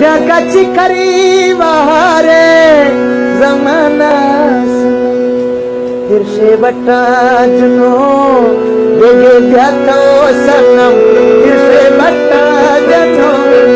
जगाची खरी बहारे जमाना तिरशे बट्टा जनो देगे जातो सनम तिरशे बट्टा जनो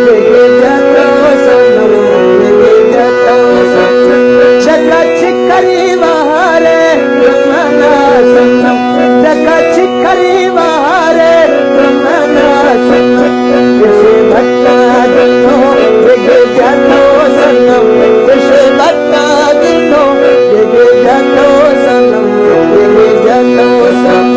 देगे जातो सनम देगे जातो सनम जगाची खरी बहारे जमाना सनम जगाची खरी बहारे जमाना सनम तिरशे बट्टा जनो देगे जातो सनम तिरशे बट्टा जनो देगे जातो सनम देगे जातो सनम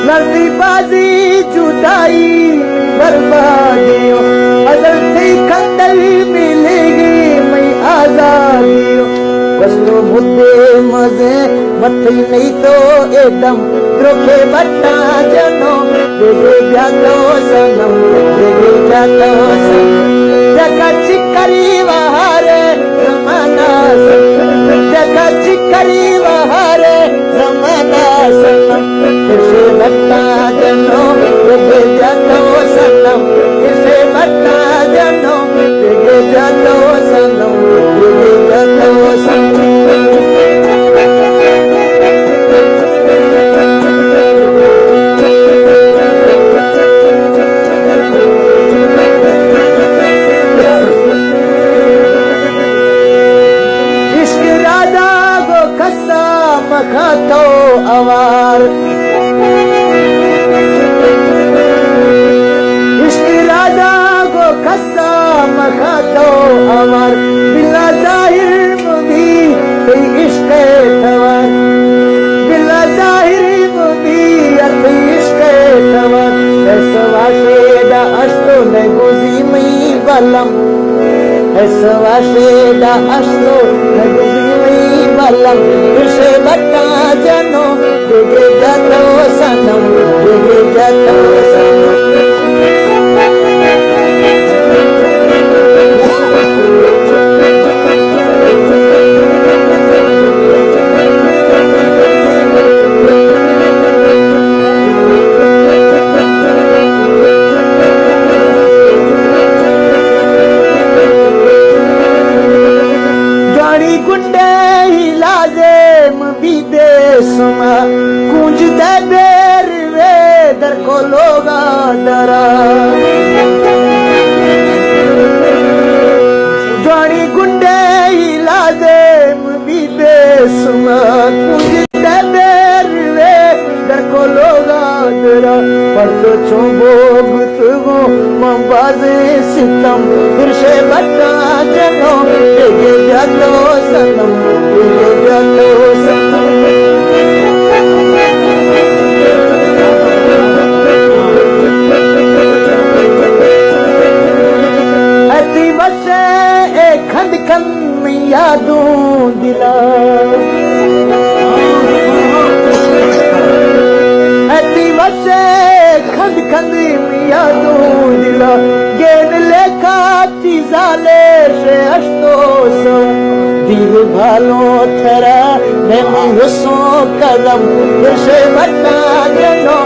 लड़तीबाजी जुदाई बर्बादियों अजल थी खंडल मिलेगी मैं आजादियों बस तो मुद्दे मजे मथे नहीं तो एकदम रोके बट्टा जनो देगे जातो सनम देगे जातो सनम जगा चिकरी बहारे जमाना सनम जगा चिकरी बहारे जमाना सनम इसे बट्टा जनो देगे जातो सनम इसे बट्टा जनो देगे जातो सनम देगे जातो सनम खातो अवार इश्क राजा को खस्सा मखातो अवार बिला जाहिर मुबी कोई इश्क तवार बिला जाहिर मुबी कोई इश्क तवार ऐसा वाशेदा अश्तो ने गुजी मई बलम ऐसा वाशेदा अश्तो ने गुजी मई बलम इसे बट्टा जनो देगे जातो सनम देगे जातो सनम सुमा कुंज दे बेर वे दर को लोगा डरा जोड़ी गुंडे हिला दे मुबी दे सुमा कुंज दे बेर वे दर को लोगा डरा पर तो चोबो गुतगो मबाजे सितम फिर से बट्टा जनो देगे जातो सनम देगे जातो सनम खंड खंड यादों दिला ऐती बसे खंड खंड यादों दिला गेन लेखा चीजाले से अश्तो सो दिल भालो थरा मैं हुसो कदम से बट्टा जनो